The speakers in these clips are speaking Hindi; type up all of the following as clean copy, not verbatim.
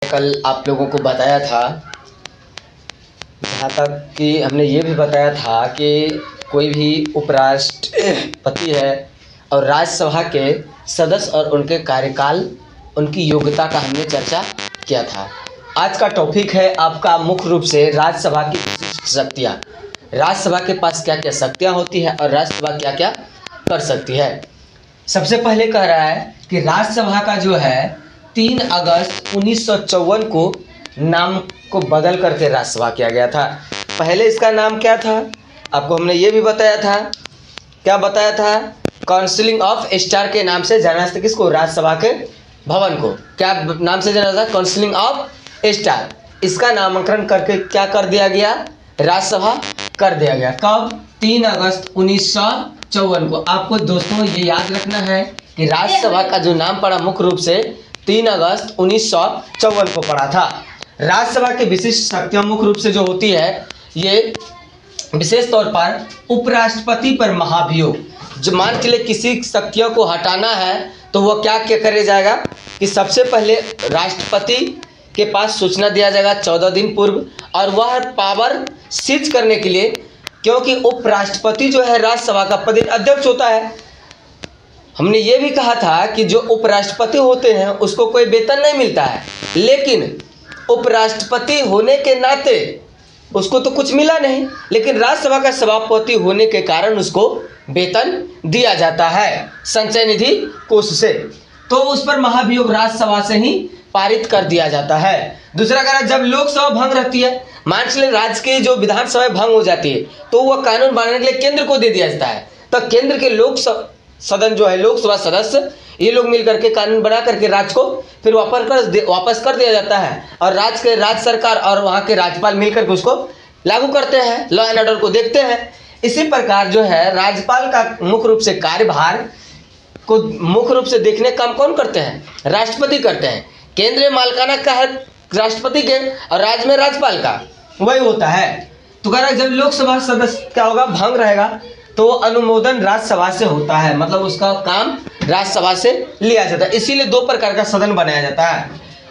कल आप लोगों को बताया था, जहाँ तक कि हमने ये भी बताया था कि कोई भी उपराष्ट्रपति है और राज्यसभा के सदस्य और उनके कार्यकाल, उनकी योग्यता का हमने चर्चा किया था। आज का टॉपिक है आपका मुख्य रूप से राज्यसभा की विशिष्ट शक्तियाँ। राज्यसभा के पास क्या क्या शक्तियाँ होती है और राज्यसभा क्या क्या कर सकती है। सबसे पहले कह रहा है कि राज्यसभा का जो है 3 अगस्त 1954 को नाम को बदल करके राज्यसभा किया गया था। पहले इसका नाम क्या था, आपको हमने ये भी बताया था। क्या बताया था? काउंसिलिंग ऑफ स्टार के नाम से जाना जाता है। किसको? राज्यसभा के भवन को क्या नाम से जाना जाता है? Counselling of star. इसका नामकरण करके क्या कर दिया गया? राज्यसभा कर दिया गया। कब? 3 अगस्त 1954 को। आपको दोस्तों ये याद रखना है कि राज्यसभा का जो नाम पड़ा मुख्य रूप से 3 अगस्त 1954 को पड़ा था। राज्यसभा की विशिष्ट शक्तियां मुख्य रूप से जो होती है, ये विशेष तौर पर उपराष्ट्रपति पर महाभियोग। जो मान के लिए किसी शक्तियों को हटाना है तो वह क्या क्या करे जाएगा कि सबसे पहले राष्ट्रपति के पास सूचना दिया जाएगा 14 दिन पूर्व, और वह पावर सीज करने के लिए, क्योंकि उपराष्ट्रपति जो है राज्यसभा का पद अध्यक्ष होता है। हमने ये भी कहा था कि जो उपराष्ट्रपति होते हैं उसको कोई वेतन नहीं मिलता है, लेकिन उपराष्ट्रपति होने के नाते उसको तो कुछ मिला नहीं, लेकिन राज्यसभा का सभापति होने के कारण उसको वेतन दिया जाता है संचय निधि कोष से। तो उस पर महाभियोग राज्यसभा से ही पारित कर दिया जाता है। दूसरा कारण, जब लोकसभा भंग रहती है, मान लीजिए राज्य की जो विधानसभा भंग हो जाती है, तो वह कानून बनाने के लिए केंद्र को दे दिया जाता है। तो केंद्र के सदन जो है लोकसभा सदस्य, ये लोग मिल करके कानून बना करके राज्य को फिर वापस कर दिया जाता है, और राज्य सरकार और वहाँ के राज्यपाल मिलकर के उसको लागू करते हैं, लॉ एंड ऑर्डर को देखते हैं। इसी प्रकार जो है राज्यपाल का मुख्य रूप से कार्यभार को मुख्य रूप से देखने काम कौन करते हैं? राष्ट्रपति करते हैं। केंद्रीय मालिकाना का है राष्ट्रपति के, और राज्य में राज्यपाल का वही होता है। तो कह रहा है जब लोकसभा सदस्य क्या होगा, भंग रहेगा, तो अनुमोदन राज्यसभा से होता है, मतलब उसका काम राज्यसभा से लिया जाता है। इसीलिए 2 प्रकार का सदन बनाया जाता है।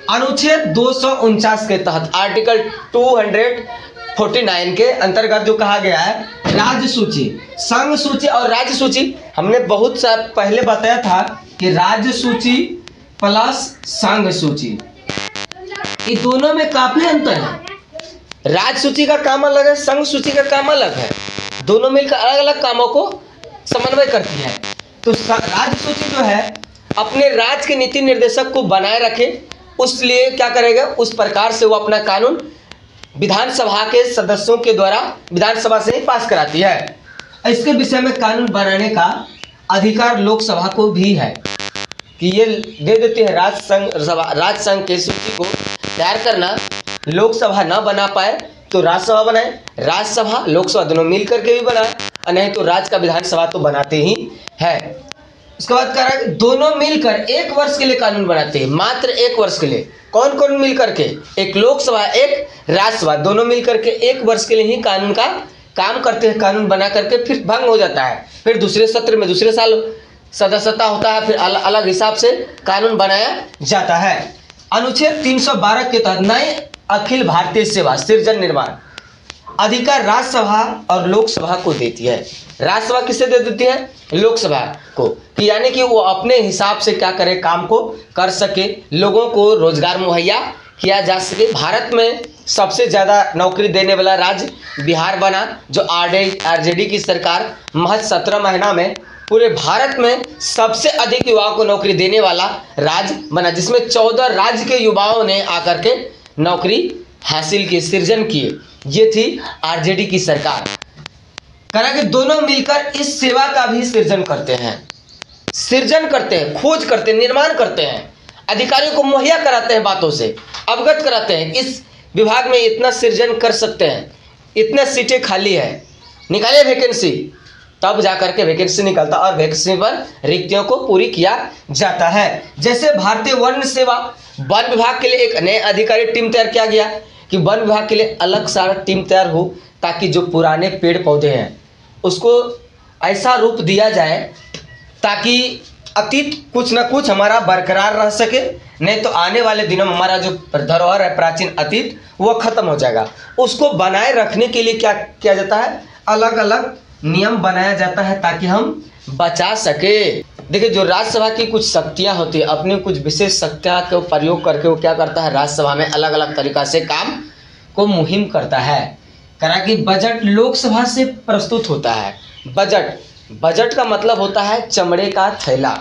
अनुच्छेद 249 के तहत आर्टिकल 249 के अंतर्गत जो कहा गया है, राज्य सूची, संघ सूची और राज्य सूची, हमने बहुत सा पहले बताया था कि राज्य सूची प्लस संघ सूची, ये दोनों में काफी अंतर है। राज्य सूची का काम अलग है, संघ सूची का काम अलग है। दोनों मिलकर अलग अलग कामों को समन्वय करती है। तो राज्य सूची जो है अपने राज्य के नीति निर्देशक को बनाए रखे, उसलिए क्या करेगा, उस प्रकार से वो अपना कानून विधानसभा के सदस्यों के द्वारा विधानसभा से ही पास कराती है। इसके विषय में कानून बनाने का अधिकार लोकसभा को भी है कि ये दे देती है राज्य संघ के सूची को तैयार करना। लोकसभा ना बना पाए तो राज्यसभा बनाए, राज्यसभा लोकसभा दोनों मिल करके भी बनाए, और नहीं तो राज्य का विधानसभा तो बनाते ही है। इसके बाद कह रहा है दोनों मिलकर 1 वर्ष के लिए कानून बनाते हैं, मात्र 1 वर्ष के लिए। कौन कौन मिल करके? एक लोकसभा, एक राज्यसभा, दोनों मिल करके 1 वर्ष के लिए ही कानून का काम करते हैं। कानून बना करके फिर भंग हो जाता है, फिर दूसरे सत्र में दूसरे साल सदस्यता होता है, फिर अलग हिसाब से कानून बनाया जाता है। अनुच्छेद 312 के तहत नए अखिल भारतीय सेवा सृजन निर्माण अधिकार राज्यसभा और लोकसभा को देती है। राज्यसभा किसे दे देती है? लोकसभा को, कि यानी कि वो अपने हिसाब से क्या करे, काम को कर सके, लोगों को रोजगार मुहैया किया जा सके। भारत में सबसे ज़्यादा नौकरी देने वाला राज्य बिहार बना, जो आरजेडी की सरकार महज 17 महीना में पूरे भारत में सबसे अधिक युवाओं को नौकरी देने वाला राज्य बना, जिसमें 14 राज्य के युवाओं ने आकर के नौकरी हासिल की, सृजन किए। ये थी आरजेडी की सरकार। करा कि दोनों मिलकर इस सेवा का भी सृजन करते हैं, खोज करते हैं, निर्माण करते हैं, अधिकारियों को मुहैया कराते हैं, बातों से अवगत कराते हैं। इस विभाग में इतना सृजन कर सकते हैं, इतने सीटें खाली है, निकाले वैकेंसी, तब जाकर के वैकेंसी निकलता और वैकेंसी पर रिक्तियों को पूरी किया जाता है। जैसे भारतीय वन सेवा, वन विभाग के लिए एक नए अधिकारी टीम तैयार किया गया कि वन विभाग के लिए अलग सारा टीम तैयार हो, ताकि जो पुराने पेड़ पौधे हैं उसको ऐसा रूप दिया जाए ताकि अतीत कुछ ना कुछ हमारा बरकरार रह सके, नहीं तो आने वाले दिनों में हमारा जो धरोहर है प्राचीन अतीत वो खत्म हो जाएगा। उसको बनाए रखने के लिए क्या किया जाता है, अलग अलग नियम बनाया जाता है ताकि हम बचा सके। देखिए जो राज्यसभा की कुछ शक्तियां होती है, अपनी कुछ विशेष शक्तियां का प्रयोग करके वो क्या करता है, राज्यसभा में अलग अलग तरीका से काम को मुहिम करता है। करा कि बजट लोकसभा से प्रस्तुत होता है। बजट का मतलब होता है चमड़े का थैला।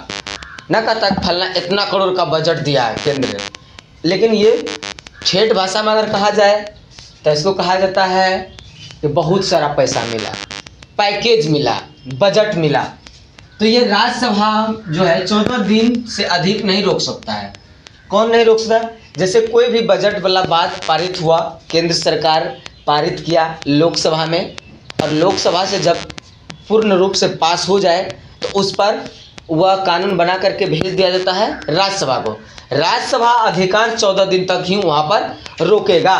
ना कहता फलना इतना करोड़ का बजट दिया है केंद्र ने, लेकिन ये ठेठ भाषा में अगर कहा जाए तो इसको कहा जाता है कि बहुत सारा पैसा मिला, पैकेज मिला, बजट मिला। तो ये राज्यसभा जो है 14 दिन से अधिक नहीं रोक सकता है। कौन नहीं रोक सकता? जैसे कोई भी बजट वाला बात पारित हुआ, केंद्र सरकार पारित किया लोकसभा में, और लोकसभा से जब पूर्ण रूप से पास हो जाए तो उस पर वह कानून बना करके भेज दिया जाता है राज्यसभा को। राज्यसभा अधिकांश 14 दिन तक ही वहाँ पर रोकेगा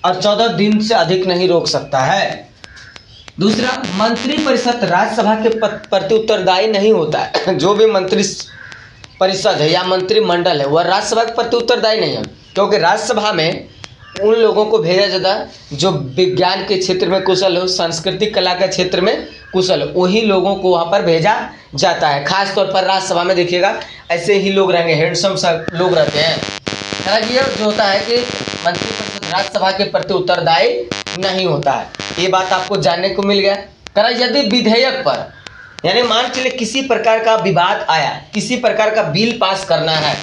और 14 दिन से अधिक नहीं रोक सकता है। दूसरा, मंत्रिपरिषद राज्यसभा के प्रति उत्तरदायी नहीं होता है। जो भी मंत्री परिषद है या मंत्रिमंडल है वह राज्यसभा के प्रति उत्तरदायी नहीं है, क्योंकि राज्यसभा में उन लोगों को भेजा जाता है जो विज्ञान के क्षेत्र में कुशल हो, सांस्कृतिक कला के क्षेत्र में कुशल हो, वही लोगों को वहाँ पर भेजा जाता है। खास तौर पर राज्यसभा में देखिएगा ऐसे ही लोग रहेंगे, हैंडसम सब लोग रहते हैं। हालांकि ये जो होता है कि मंत्रिपरिषद राज्यसभा के प्रति उत्तरदायी नहीं होता है, ये बात आपको जानने को मिल गया। करा यदि विधेयक पर यानी मान चलिए किसी प्रकार का विवाद आया, किसी प्रकार का बिल पास करना है,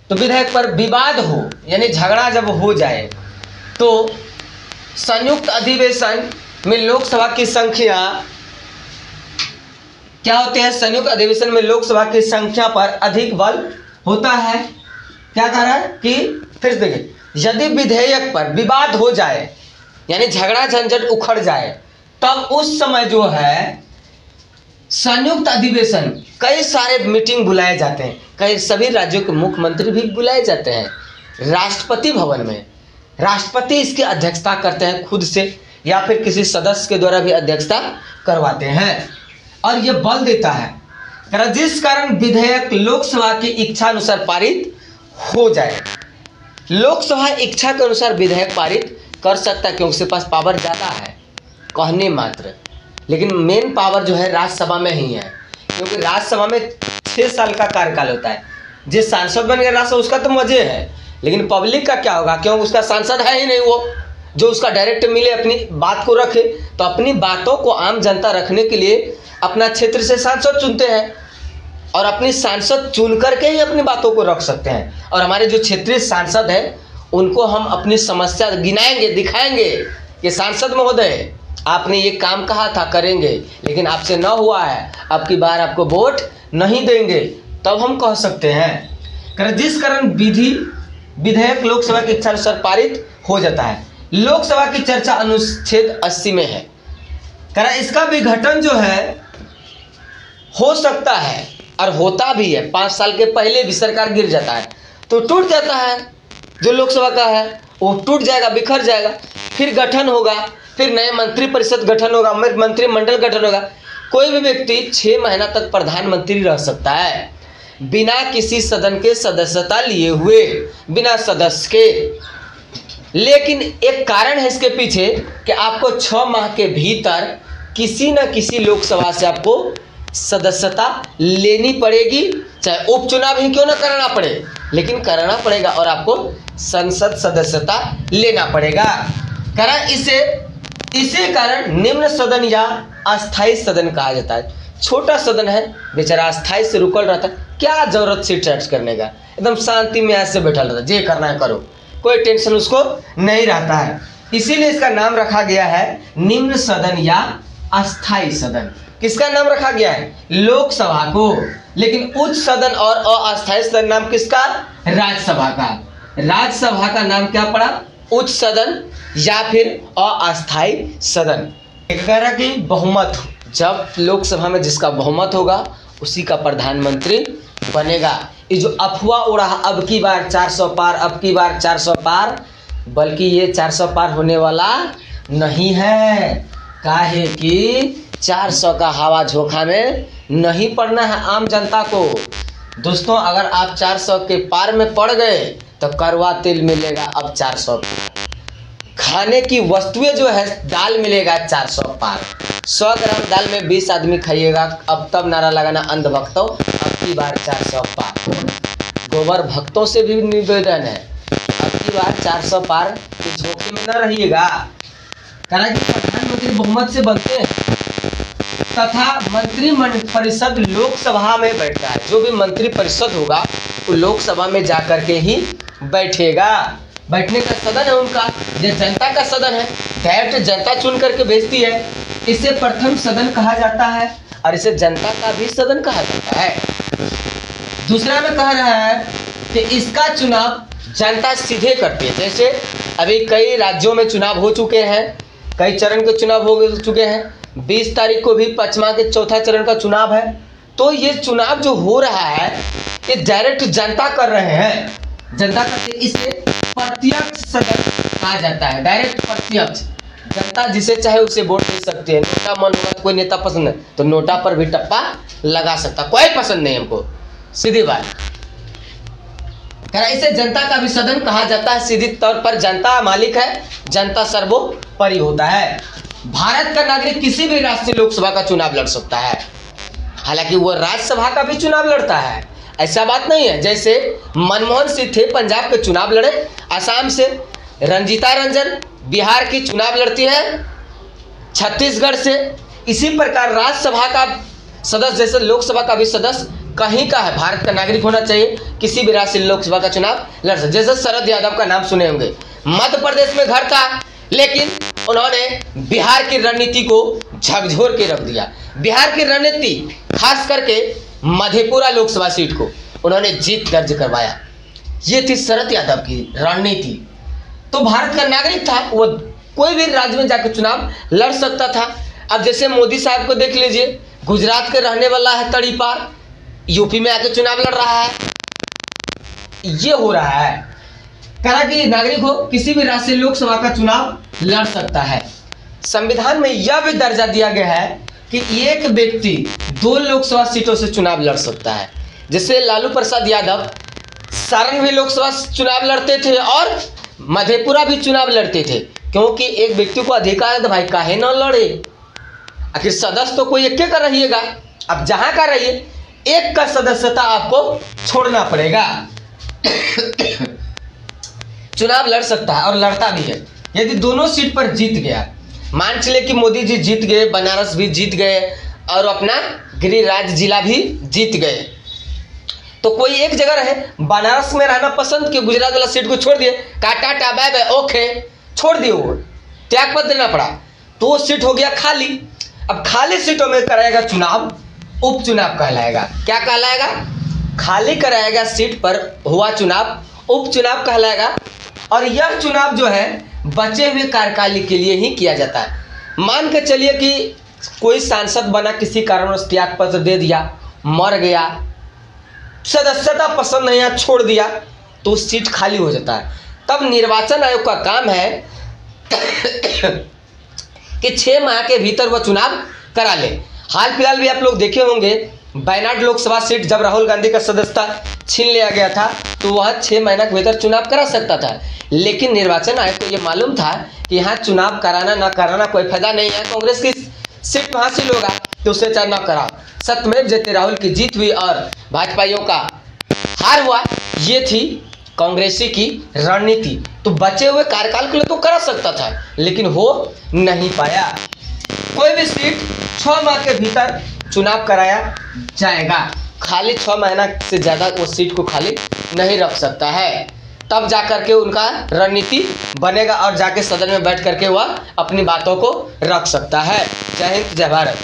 तो विधेयक पर विवाद हो यानी झगड़ा जब हो जाए तो संयुक्त अधिवेशन में लोकसभा की संख्या क्या होते हैं, संयुक्त अधिवेशन में लोकसभा की संख्या पर अधिक बल होता है। क्या कह रहा है कि फिर देखिए, यदि विधेयक पर विवाद हो जाए यानी झगड़ा झंझट उखड़ जाए, तब उस समय जो है संयुक्त अधिवेशन कई सारे मीटिंग बुलाए जाते हैं, कई सभी राज्यों के मुख्यमंत्री भी बुलाए जाते हैं राष्ट्रपति भवन में। राष्ट्रपति इसकी अध्यक्षता करते हैं खुद से या फिर किसी सदस्य के द्वारा भी अध्यक्षता करवाते हैं, और यह बल देता है जिस कारण विधेयक लोकसभा की इच्छा अनुसार पारित हो जाए। लोकसभा इच्छा के अनुसार विधेयक पारित कर सकता है क्योंकि उसके पास पावर ज़्यादा है कहने मात्र, लेकिन मेन पावर जो है राज्यसभा में ही है, क्योंकि राज्यसभा में 6 साल का कार्यकाल होता है। जिस सांसद बन गया राज्यसभा उसका तो मजे है, लेकिन पब्लिक का क्या होगा, क्योंकि उसका सांसद है ही नहीं, वो जो उसका डायरेक्ट मिले अपनी बात को रखे। तो अपनी बातों को आम जनता रखने के लिए अपना क्षेत्र से सांसद चुनते हैं, और अपनी सांसद चुन करके ही अपनी बातों को रख सकते हैं। और हमारे जो क्षेत्रीय सांसद हैं उनको हम अपनी समस्या गिनाएंगे, दिखाएंगे कि सांसद महोदय आपने ये काम कहा था करेंगे, लेकिन आपसे न हुआ है, अब की बार आपको वोट नहीं देंगे, तब हम कह सकते हैं। जिस कारण विधेयक लोकसभा की इच्छा अनुसार पारित हो जाता है। लोकसभा की चर्चा अनुच्छेद 80 में है। इसका विघटन जो है हो सकता है और होता भी है, 5 साल के पहले भी सरकार गिर जाता है तो टूट जाता है, जो लोकसभा का है वो टूट जाएगा, बिखर जाएगा, फिर गठन होगा, फिर नए मंत्रिपरिषद गठन होगा, मंत्रिमंडल गठन होगा। कोई भी व्यक्ति 6 महीना तक प्रधानमंत्री रह सकता है बिना किसी सदन के सदस्यता लिए हुए, बिना सदस्य के। लेकिन एक कारण है इसके पीछे कि आपको 6 माह के भीतर किसी न किसी लोकसभा से आपको सदस्यता लेनी पड़ेगी, चाहे उपचुनाव ही क्यों ना करना पड़े, लेकिन करना पड़ेगा और आपको संसद सदस्यता लेना पड़ेगा। इसे कारण निम्न सदन या अस्थायी सदन कहा जाता है। छोटा सदन है, बेचारा अस्थायी से रुकल रहता है, क्या जरूरत सीट चर्च करने का, एकदम शांति में ऐसे बैठा रहता है, जे करना है करो, कोई टेंशन उसको नहीं रहता है। इसीलिए इसका नाम रखा गया है निम्न सदन या अस्थायी सदन। किसका नाम रखा गया है? लोकसभा को। लेकिन उच्च सदन और अस्थायी सदन नाम किसका? राज्यसभा का। राज्यसभा का नाम क्या पड़ा? उच्च सदन या फिर अस्थायी सदन। कह रहा कि बहुमत, जब लोकसभा में जिसका बहुमत होगा उसी का प्रधानमंत्री बनेगा। ये जो अफवाह उड़ा अब की बार 400 पार, अब की बार 400 पार, बल्कि ये 400 पार होने वाला नहीं है। काहे कि 400 का हवा झोंका में नहीं पड़ना है आम जनता को। दोस्तों अगर आप 400 के पार में पड़ गए तो कड़वा तेल मिलेगा अब 400 पार, खाने की वस्तुएं जो है दाल मिलेगा 400 पार, 100 ग्राम दाल में 20 आदमी खाइएगा। अब तब नारा लगाना अंधभक्तों अब की बार 400 पार। गोबर भक्तों से भी निवेदन है अब की बार 400 पार के झोंके में न रहिएगा। कारण कि प्रधानमंत्री बहुमत से बनते हैं तथा मंत्री परिषद लोकसभा में बैठता है। जो भी मंत्री परिषद होगा वो लोकसभा में जाकर के ही बैठेगा। बैठने का सदन है उनका, ये जनता का सदन है, डायरेक्ट जनता चुन करके भेजती है। इसे प्रथम सदन कहा जाता है और इसे जनता का भी सदन कहा जाता है। दूसरा में कह रहा है कि इसका चुनाव जनता सीधे करती है। जैसे अभी कई राज्यों में चुनाव हो चुके हैं, कई चरण के चुनाव हो चुके हैं, 20 तारीख को भी 5वां के चौथा चरण का चुनाव है। तो ये चुनाव जो हो रहा है ये डायरेक्ट जनता कर रहे हैं, जनता करते, इसे प्रत्यक्ष सदन कहा जाता है। डायरेक्ट प्रत्यक्ष जनता जिसे चाहे उसे वोट दे सकती है। नोटा मन होगा तो कोई नेता पसंद है तो नोटा पर भी टप्पा लगा सकता, कोई पसंद नहीं हमको, सीधी बात। इसे जनता का भी सदन कहा जाता है। सीधी तौर पर जनता मालिक है, जनता सर्वोपरि होता है। भारत का नागरिक किसी भी राज्य से लोकसभा का चुनाव लड़ सकता है, हालांकि वो राज्यसभा का भी चुनाव लड़ता है, ऐसा बात नहीं है। जैसे मनमोहन सिंह थे, पंजाब के चुनाव लड़े, असम से रंजीता रंजन बिहार की चुनाव लड़ती है, छत्तीसगढ़ से। इसी प्रकार राज्यसभा का सदस्य जैसे लोकसभा का भी सदस्य कहीं का है, भारत का नागरिक होना चाहिए, किसी भी राज्य से लोकसभा का चुनाव लड़ सकते। जैसे शरद यादव का नाम सुने होंगे, मध्य प्रदेश में घर था लेकिन उन्होंने बिहार की रणनीति को झकझोर के रख दिया। बिहार की रणनीति खास करके मधेपुरा लोकसभा सीट को उन्होंने जीत दर्ज करवाया। ये थी शरद यादव की रणनीति। तो भारत का नागरिक था, वो कोई भी राज्य में जाकर चुनाव लड़ सकता था। अब जैसे मोदी साहब को देख लीजिए, गुजरात के रहने वाला है, तड़ी पार यूपी में आके चुनाव लड़ रहा है। ये हो रहा है कहा कि नागरिक हो किसी भी राज्य से लोकसभा का चुनाव लड़ सकता है। संविधान में यह भी दर्जा दिया गया है कि एक व्यक्ति 2 लोकसभा सीटों से चुनाव लड़ सकता है। जैसे लालू प्रसाद यादव सारण भी लोकसभा चुनाव लड़ते थे और मधेपुरा भी चुनाव लड़ते थे, क्योंकि एक व्यक्ति को अधिकार है तो भाई काहे न लड़े, आखिर सदस्य तो कोई एक का रहिएगा। अब जहां का रहिए, एक का सदस्यता आपको छोड़ना पड़ेगा। चुनाव लड़ सकता है और लड़ता भी है। यदि दोनों सीट पर जीत गया, मान चले कि मोदी जी जीत गए, बनारस भी जीत गए और अपना गिरिराज जिला भी जीत गए, तो कोई एक जगह रहे, बनारस में रहना पसंद किया, गुजरात वाला सीट को छोड़ दिए, टाटा बाय बाय ओके छोड़ दिए, वो त्याग पत्र देना पड़ा, तो वो सीट हो गया खाली। अब खाली सीटों में कराएगा चुनाव, उपचुनाव कहलाएगा। क्या कहलाएगा? खाली कराएगा सीट पर हुआ चुनाव उपचुनाव कहलाएगा। और यह चुनाव जो है बचे हुए कार्यकाल के लिए ही किया जाता है। मान के चलिए कि कोई सांसद बना, किसी कारणवश त्याग पत्र दे दिया, मर गया, सदस्यता पसंद नहीं आया, छोड़ दिया, तो सीट खाली हो जाता है। तब निर्वाचन आयोग का काम है कि 6 माह के भीतर वह चुनाव करा ले। हाल फिलहाल भी आप लोग देखे होंगे, वायनाड लोकसभा सीट जब राहुल गांधी का सदस्यता छीन लिया गया था तो वह 6 महीना के भीतर चुनाव करा सकता था, लेकिन निर्वाचन आयोग को यह मालूम था कि यहाँ चुनाव कराना ना कराना कोई फायदा नहीं है, कांग्रेस की सीट हासिल होगा तो उसे चाहे ना करा। सत्यमेव जयते राहुल की जीत हुई और भाजपाइयों का हार हुआ। ये थी कांग्रेसी की रणनीति। तो बचे हुए कार्यकाल के लिए तो करा सकता था, लेकिन हो नहीं पाया। कोई भी सीट 6 माह के भीतर चुनाव कराया जाएगा। खाली 6 महीना से ज़्यादा वो सीट को खाली नहीं रख सकता है, तब जाकर के उनका रणनीति बनेगा और जाके सदन में बैठ करके वह अपनी बातों को रख सकता है। जय हिंद, जय भारत।